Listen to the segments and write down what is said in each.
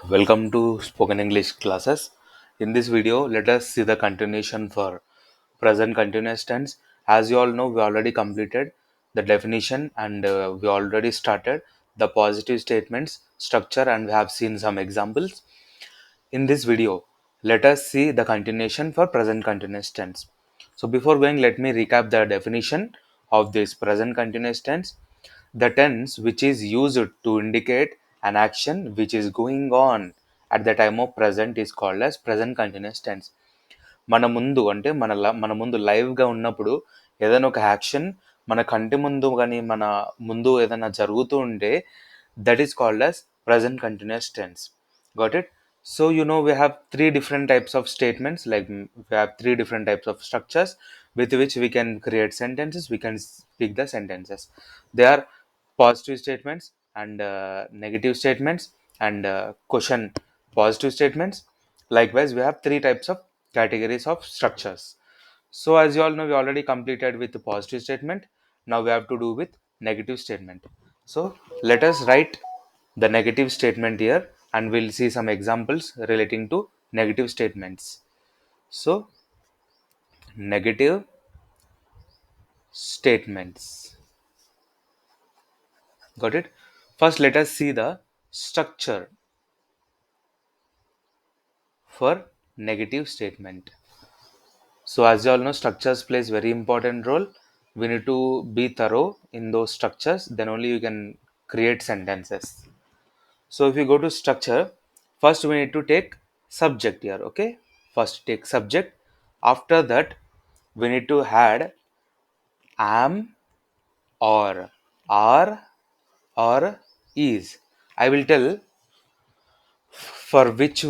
Welcome to Spoken English classes. In this video, let us see the continuation for present continuous tense. As you all know, we already completed the definition and we already started the positive statements structure and we have seen some examples. In this video, let us see the continuation for present continuous tense. So before going, let me recap the definition of this present continuous tense. The tense which is used to indicate an action which is going on at the time of present is called as present continuous tense. మన ముందు అంటే మన ముందు లైవ్గా ఉన్నప్పుడు ఏదైనా ఒక action మన కంటి ముందు కానీ మన ముందు ఏదైనా జరుగుతూ ఉంటే that is called as present continuous tense. Got it? So we have three different types of statements, like we have three different types of structures with which we can create sentences, we can speak the sentences. They are positive statements and negative statements and question positive statements. Likewise, we have three types of categories of structures. So as you all know, we already completed with the positive statement. Now we have to do with negative statement. So let us write the negative statement here and we'll see some examples relating to negative statements. So negative statements. Got it? First, let us see the structure for negative statement. So as you all know, structures plays very important role. We need to be thorough in those structures, then only you can create sentences. So if you go to structure, first we need to take subject here, okay? First take subject. After that, we need to add am or are or is. I will tell for which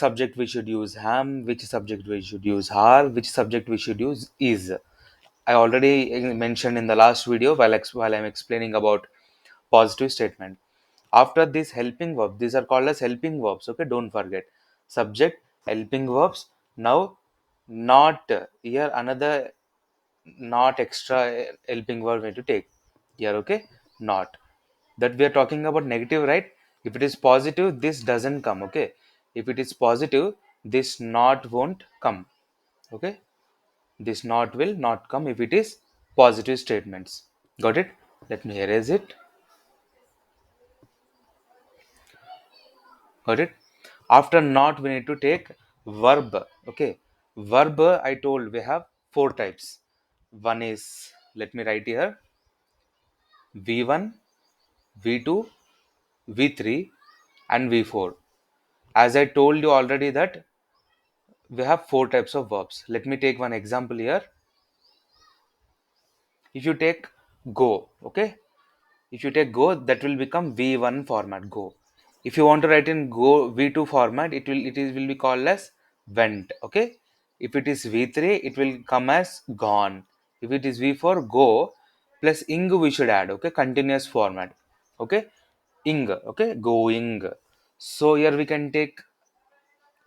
subject we should use am, which subject we should use are, which subject we should use is. I already mentioned in the last video while I'm explaining about positive statement. After this helping verb, these are called as helping verbs, okay? Don't forget subject, helping verbs. Now not here, another not extra helping verb we need to take here, okay? Not that we are talking about negative, right? If it is positive, this doesn't come, okay? If it is positive, this not won't come, okay? This not will not come if it is positive statements. Got it? Let me erase it. Got it? After not, we need to take verb, okay? Verb, I told we have four types. One is, let me write here, v1, v2, v3 and v4. As I told you already that we have four types of verbs. Let me take one example here. If you take go, okay, if you take go, that will become v1 format, go. If you want to write in go v2 format, it will be called as went, okay? If it is v3, it will come as gone. If it is v4, go plus ing we should add, okay? Continuous format, okay? Ing, okay, going. So here we can take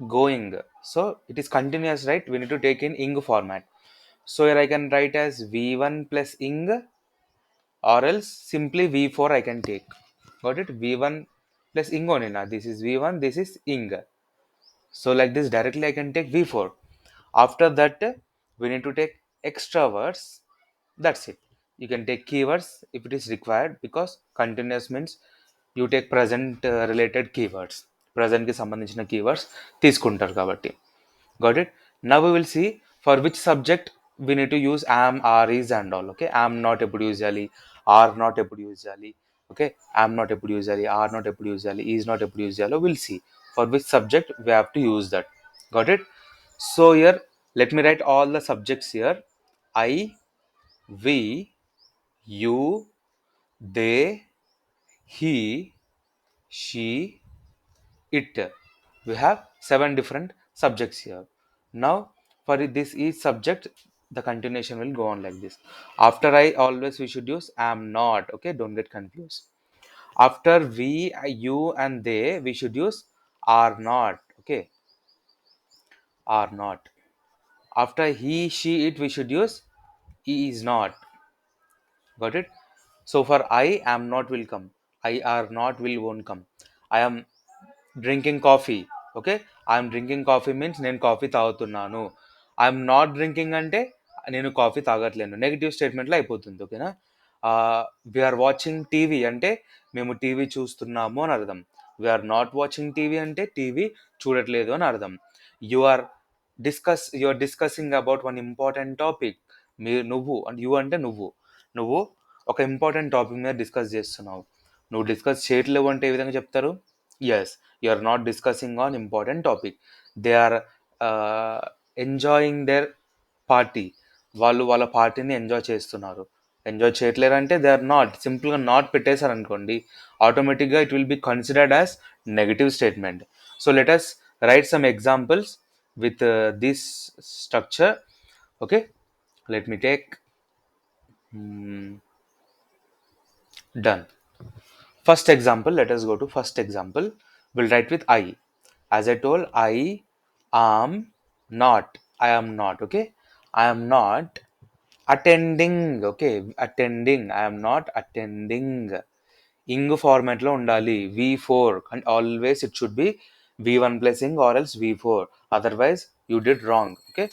going. So it is continuous, right? We need to take in ing format. So here I can write as v1 plus ing, or else simply v4 I can take. Got it? V1 plus ing only now. This is v1, this is ing. So like this directly I can take v4. After that, we need to take extra words. That's it. You can take keywords if it is required, because continuous means you take present related keywords. Present కి సంబంధించిన keywords తీసుకుంటారు కాబట్టి. Got it? Now we will see for which subject we need to use am, are, is and all. Okay, am not ఎప్పుడు use చేయాలి, are not ఎప్పుడు use చేయాలి, okay? Am not ఎప్పుడు use చేయాలి, are not ఎప్పుడు use చేయాలి, is not ఎప్పుడు use చేయాలో we'll see for which subject we have to use that. Got it? So here let me write all the subjects here. I, we, you, they, he, she, it. We have seven different subjects here. Now for this each subject, the continuation will go on like this. After I, always we should use am not, okay? Don't get confused. After we, you and they, we should use are not, okay? Are not. After he, she, it, we should use is not. Got it? So for I am not will come, I are not will won't come. I am drinking coffee. Okay, I'm drinking coffee means నేను coffee తాగుతున్నాను. I'm not drinking అంటే నేను coffee తాగట్లేను, negative స్టేట్మెంట్లో అయిపోతుంది. ఓకేనా. We are watching TV అంటే మేము TV చూస్తున్నాము అని అర్థం. వీఆర్ నాట్ వాచింగ్ టీవీ అంటే టీవీ చూడట్లేదు అని అర్థం. You are you are discussing about one important topic. నువ్వు అంటే యు అంటే నువ్వు ఒక ఇంపార్టెంట్ టాపిక్ మీద డిస్కస్ చేస్తున్నావు. నువ్వు డిస్కస్ చేయట్లేవు అంటే ఏ విధంగా చెప్తారు? Yes, you are not discussing on important topic. They are enjoying their party. వాళ్ళు వాళ్ళ పార్టీని ఎంజాయ్ చేస్తున్నారు. ఎంజాయ్ చేయట్లేరంటే దే ఆర్ నాట్, సింపుల్గా నాట్ పెట్టేశారు అనుకోండి, ఆటోమేటిక్గా it will be considered as negative statement. So let us write some examples with this structure. Okay, let me take done. First example, let us go to first example. We'll write with I. As I told, I am not. I am not. Okay, I am not attending. Okay, attending. I am not attending. Ing format లో ఉండాలి, V4, and always it should be V1 plus ing or else V4. Otherwise, you did wrong. Okay.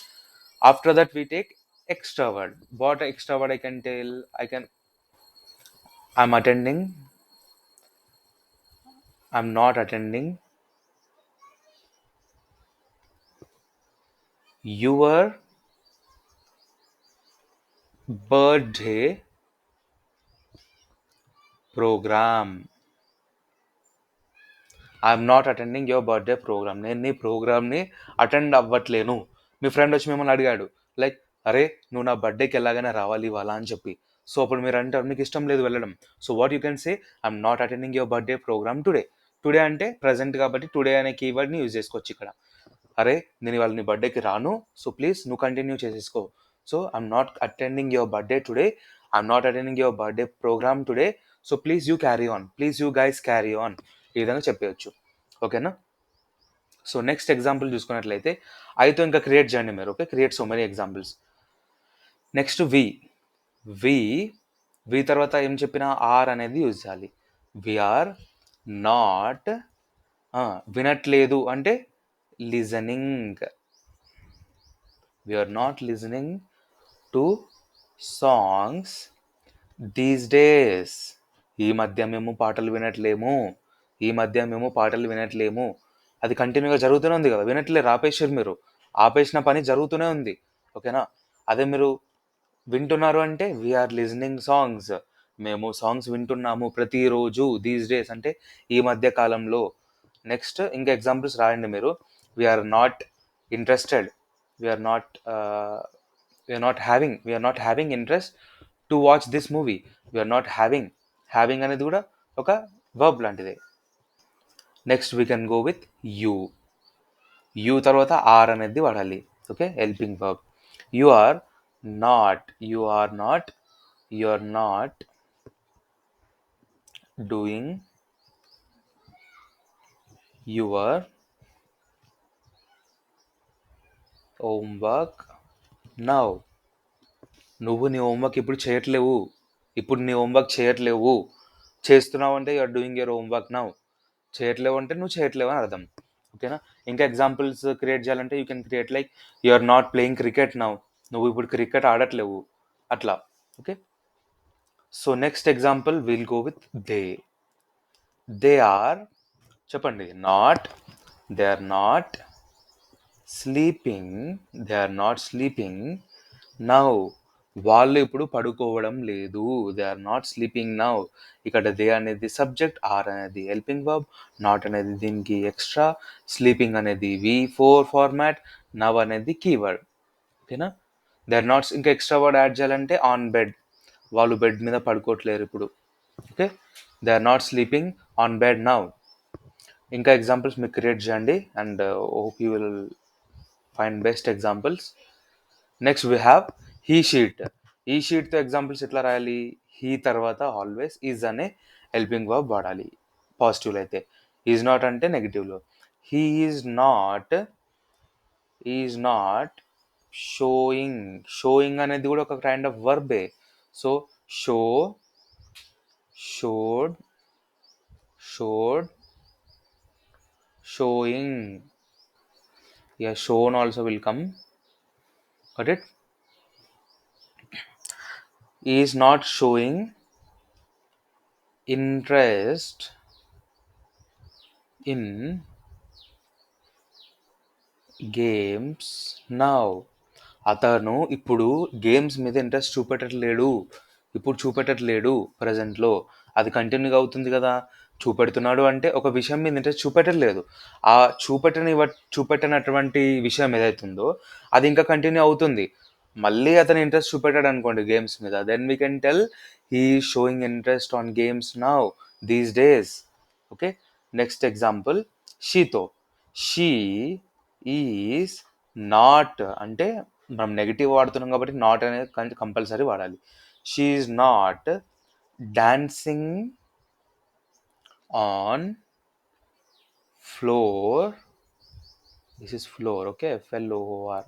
After that, we take extra word. What extra word I can tell? I'm attending. I'm not attending your birthday program. I'm not attending your birthday programme. నేను నీ ప్రోగ్రామ్ని attend అవ్వట్లేను. మీ friend వచ్చి మిమ్మల్ని అడిగాడు, like, అరే నువ్వు నా బర్త్డేకి ఎలాగైనా రావాలి ఇవాళ అని చెప్పి. సో అప్పుడు మీరు అంటారు మీకు ఇష్టం లేదు వెళ్ళడం. So what you can say, I'm not attending your birthday programme today. Today అంటే ప్రజెంట్ కాబట్టి టుడే అనే కీవర్డ్ని యూజ్ చేసుకోవచ్చు ఇక్కడ. అరే నేను ఇవాళ నీ బర్త్డేకి రాను, సో ప్లీజ్ నువ్వు కంటిన్యూ చేసేసుకో. So I'm not attending your birthday today, I'm not attending your birthday programme today, so please you carry on, please you guys carry on, ఈ విధంగా చెప్పవచ్చు. ఓకేనా. సో నెక్స్ట్ ఎగ్జాంపుల్ చూసుకున్నట్లయితే అయితే ఇంకా క్రియేట్ చేయండి మీరు. Okay, create so many examples. Next we. We we తర్వాత ఏం చెప్పినా ఆర్ అనేది యూజ్ చేయాలి. విఆర్ నాట్, వినట్లేదు అంటే listening. We are not listening to songs these days. ఈ మధ్య మేము పాటలు వినట్లేము, ఈ మధ్య మేము పాటలు వినట్లేము. అది కంటిన్యూగా జరుగుతూనే ఉంది కదా, వినట్లేరు, ఆపేసారు మీరు. ఆపేసిన పని జరుగుతూనే ఉంది. ఓకేనా. అదే మీరు వింటున్నారు అంటే వీఆర్ లిజనింగ్ సాంగ్స్. మేము సాంగ్స్ వింటున్నాము ప్రతిరోజు. దీస్ డేస్ అంటే ఈ మధ్య కాలంలో. నెక్స్ట్ ఇంకా ఎగ్జాంపుల్స్ రాయండి మీరు. We are not interested, we are not we are not having interest to watch this movie. We are not having అనేది కూడా ఒక వర్బ్ లాంటిదే. Next we can go with you. You తర్వాత ఆర్ అనేది వాడాలి. Okay, helping verb. You are not, you are not, you are not doing your homework now. నువ్వు నీ homework ఇప్పుడు చేయట్లేవు, ఇప్పుడు నీ హోంవర్క్ చేయట్లేవు. చేస్తున్నావు అంటే you're doing your homework now. చేయట్లేవు అంటే నువ్వు చేయట్లేవు అని అర్థం. ఓకేనా. ఇంకా ఎగ్జాంపుల్స్ క్రియేట్ చేయాలంటే you can create like you are not playing cricket now. నువ్వు ఇప్పుడు క్రికెట్ ఆడట్లేవు, అట్లా. Okay. So next example will go with they. They are, చెప్పండి, not, they are not sleeping, they are not sleeping now. వాళ్ళు ఇప్పుడు పడుకోవడం లేదు, they are not sleeping now. ఇక్కడ దే అనేది సబ్జెక్ట్, ఆర్ అనేది హెల్పింగ్ వర్బ్, నాట్ అనేది దీనికి ఎక్స్ట్రా, స్లీపింగ్ అనేది V4 ఫార్మాట్, నవ్ అనేది కీవర్డ్. ఓకేనా. దే ఆర్ నాట్, ఇంకా ఎక్స్ట్రా వర్డ్ యాడ్ చేయాలంటే ఆన్ బెడ్. వాళ్ళు బెడ్ మీద పడుకోవట్లేరు ఇప్పుడు. Okay, they are not sleeping on bed now. ఇంకా ఎగ్జాంపుల్స్ మీరు క్రియేట్ చేయండి and hope you will find best examples. Next we have he she it. ఈ షీట్తో ఎగ్జాంపుల్స్ ఎట్లా రాయాలి? హీ తర్వాత ఆల్వేస్ ఈజ్ అనే హెల్పింగ్ వర్బ్ వాడాలి పాజిటివ్లో అయితే. ఈజ్ నాట్ అంటే నెగిటివ్లో. He is not showing. Showing అనేది కూడా ఒక కైండ్ ఆఫ్ వర్బే. So show, showed, showed, showing. Yeah, shown also will come. Got it? Is not showing interest in games now. అతను ఇప్పుడు గేమ్స్ మీద ఇంట్రెస్ట్ చూపెట్టట్లేడు. ఇప్పుడు చూపెట్టట్లేడు ప్రజెంట్లో. అది కంటిన్యూగా అవుతుంది కదా. చూపెడుతున్నాడు అంటే ఒక విషయం మీద ఇంట్రెస్ట్ చూపెట్టట్లేదు. ఆ చూపెట్టనటువంటి విషయం ఏదైతుందో అది ఇంకా కంటిన్యూ అవుతుంది. మళ్ళీ అతను ఇంట్రెస్ట్ చూపెట్టాడు అనుకోండి గేమ్స్ మీద, then we can tell he showing interest on games now these days. Okay, next example షీతో. షీ ఈజ్ నాట్ అంటే మనం నెగిటివ్ వాడుతున్నాం కాబట్టి నాట్ అనేది కంపల్సరీ వాడాలి. She is not dancing on floor. This is floor. Okay, FLOR.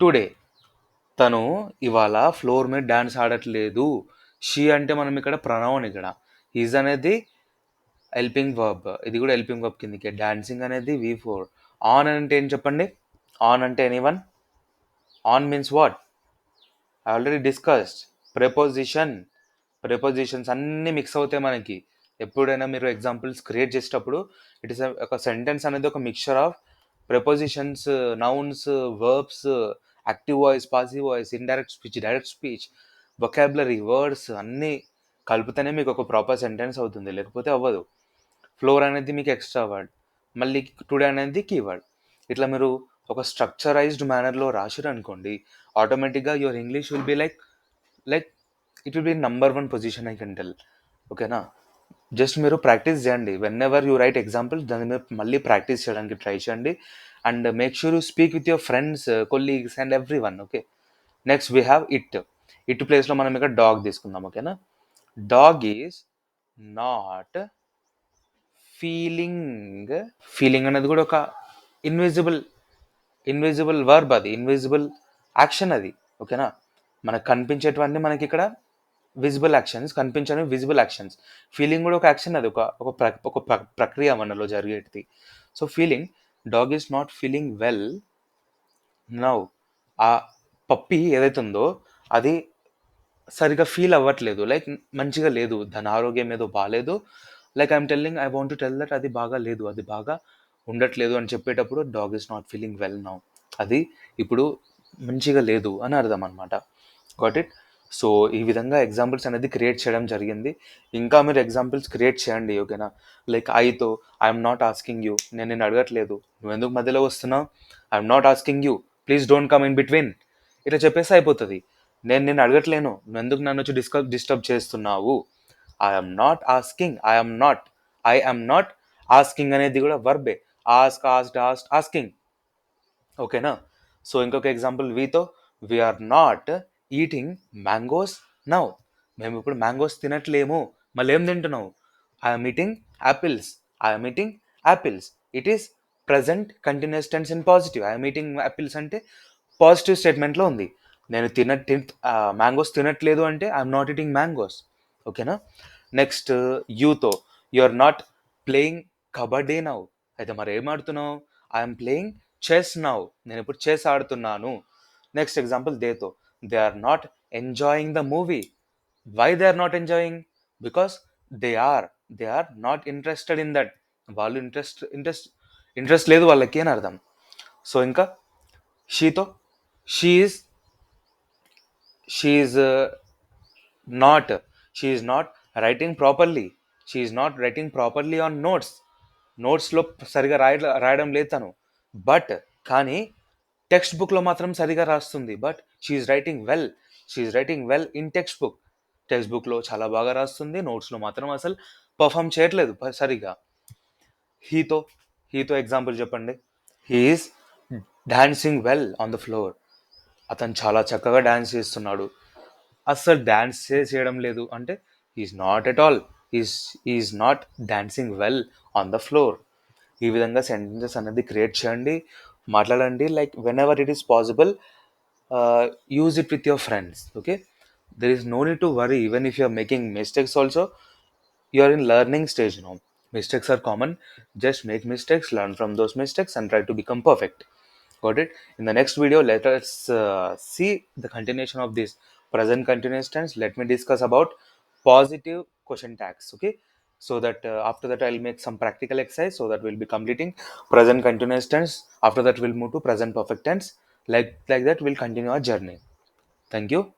Today. తను ఇవాళ floor మీద డాన్స్ ఆడట్లేదు. షీ అంటే మనం ఇక్కడ ప్రనౌన్. ఇక్కడ ఈజ్ అనేది హెల్పింగ్ వర్బ్, ఇది కూడా హెల్పింగ్ వర్బ్ కిందకి. డాన్సింగ్ అనేది V4. ఆన్ అంటే ఏం చెప్పండి? ఆన్ అంటే anyone? On means what? I already discussed. Preposition. Prepositions అన్నీ మిక్స్ అవుతాయి మనకి. ఎప్పుడైనా మీరు ఎగ్జాంపుల్స్ క్రియేట్ చేసేటప్పుడు ఇట్ ఇస్ ఒక సెంటెన్స్ అనేది ఒక mixture of prepositions, nouns, verbs, active voice, passive voice, indirect speech, direct speech, vocabulary, words అన్నీ కలిపితేనే మీకు ఒక ప్రాపర్ సెంటెన్స్ అవుతుంది, లేకపోతే అవ్వదు. ఫ్లోర్ అనేది మీకు ఎక్స్ట్రా వర్డ్, మళ్ళీ టుడే అనేది కీవర్డ్. ఇట్లా మీరు ఒక స్ట్రక్చరైజ్డ్ మేనర్లో రాసిరు అనుకోండి, ఆటోమేటిక్గా your English will be like it will B number 1 position I can tell. ఓకేనా? జస్ట్ మీరు ప్రాక్టీస్ చేయండి. When ever you right example దాన్ని మీరు మళ్ళీ ప్రాక్టీస్ చేయడానికి ట్రై చేయండి. And make sure you speak with your friends, colleagues and every one. Okay, next we have it. It ప్లేస్లో మనం ఇక్కడ డాగ్ తీసుకుందాం. ఓకేనా? Dog is not feeling. Feeling అనేది కూడా ఒక ఇన్విజిబుల్ వర్బ్, అది ఇన్విజిబుల్ యాక్షన్ అది. ఓకేనా? మనకు కనిపించేటివన్నీ మనకి ఇక్కడ విజిబుల్ యాక్షన్స్, కనిపించని విజిబుల్ యాక్షన్స్. ఫీలింగ్ కూడా ఒక యాక్షన్, అది ఒక ప్రక్రియ మనలో జరిగేది. So feeling, dog is not feeling well now. ఆ పప్పి ఏదైతే ఉందో అది సరిగా ఫీల్ అవ్వట్లేదు, లైక్ మంచిగా లేదు, దాని ఆరోగ్యం ఏదో బాగాలేదు. Like I'm telling, I want to tell that అది బాగా లేదు, అది బాగా ఉండట్లేదు అని చెప్పేటప్పుడు dog is not feeling well now, అది ఇప్పుడు మంచిగా లేదు అని అర్థం అనమాట. Got it? సో ఈ విధంగా ఎగ్జాంపుల్స్ అనేది క్రియేట్ చేయడం జరిగింది. ఇంకా మీరు ఎగ్జాంపుల్స్ క్రియేట్ చేయండి. ఓకేనా? లైక్ ఐతో, ఐఎమ్ నాట్ ఆస్కింగ్ యూ, నేను నిన్ను అడగట్లేదు, నువ్వు ఎందుకు మధ్యలో వస్తున్నావు? I'm not asking you, please don't come in between. ఇట్లా చెప్పేసి అయిపోతుంది. నేను నిన్ను అడగట్లేను, నువ్వు ఎందుకు నన్ను వచ్చి డిస్టర్బ్ చేస్తున్నావు? I'm not asking, I'm not asking అనేది కూడా వర్బే. ఆస్కింగ్. ఓకేనా? సో ఇంకొక ఎగ్జాంపుల్ వీతో, we're not eating mangoes now. మేము ఇప్పుడు మ్యాంగోస్ తినట్లేము. మళ్ళీ ఏం తింటున్నావు? I'm eating apples. I'm eating apples. It is present continuous tense in positive. I'm eating apples అంటే పాజిటివ్ స్టేట్మెంట్లో ఉంది. నేను మ్యాంగోస్ తినట్లేదు అంటే ఐఎమ్ నాట్ ఈటింగ్ మ్యాంగోస్. ఓకేనా? నెక్స్ట్ యూతో, you are not playing kabaddi now. అయితే మరి ఏం ఆడుతున్నావు? I'm playing chess now. నేను ఇప్పుడు చెస్ ఆడుతున్నాను. నెక్స్ట్ ఎగ్జాంపుల్ దేతో, they are not enjoying the movie. Why they are not enjoying? Because they are not interested in that. వాళ్ళు ఇంట్రెస్ట్ లేదు వాళ్ళకి అని అర్థం. సో ఇంకా షీతో, she's not she is not writing properly. She is not writing properly on నోట్స్లో సరిగా రాయడం లేదు తను. బట్ కానీ టెక్స్ట్ బుక్లో మాత్రం సరిగా రాస్తుంది. But she is writing well in text బుక్లో చాలా బాగా రాస్తుంది, నోట్స్లో మాత్రం అసలు పర్ఫామ్ చేయట్లేదు సరిగా. హీతో ఎగ్జాంపుల్ చెప్పండి. He is dancing well on the floor. అతను చాలా చక్కగా డాన్స్ చేస్తున్నాడు. అస్సలు డాన్స్ చేయడం లేదు అంటే is not at all, is not dancing well on the floor. ఈ విధంగా సెంటెన్సెస్ అనేది క్రియేట్ చేయండి, మాట్లాడండి. Like whenever it is possible, use it with your friends. Okay, there is no need to worry. Even if you are making mistakes also, you are in learning stage now. Mistakes are common. Just make mistakes, learn from those mistakes, and try to become perfect. Got it? In the next video, let us see the continuation of this present continuous tense. Let me discuss about positive question tags. Okay, so that after that I'll make some practical exercise, so that we'll be completing present continuous tense. After that, we'll move to present perfect tense. Like that, we'll continue our journey. Thank you.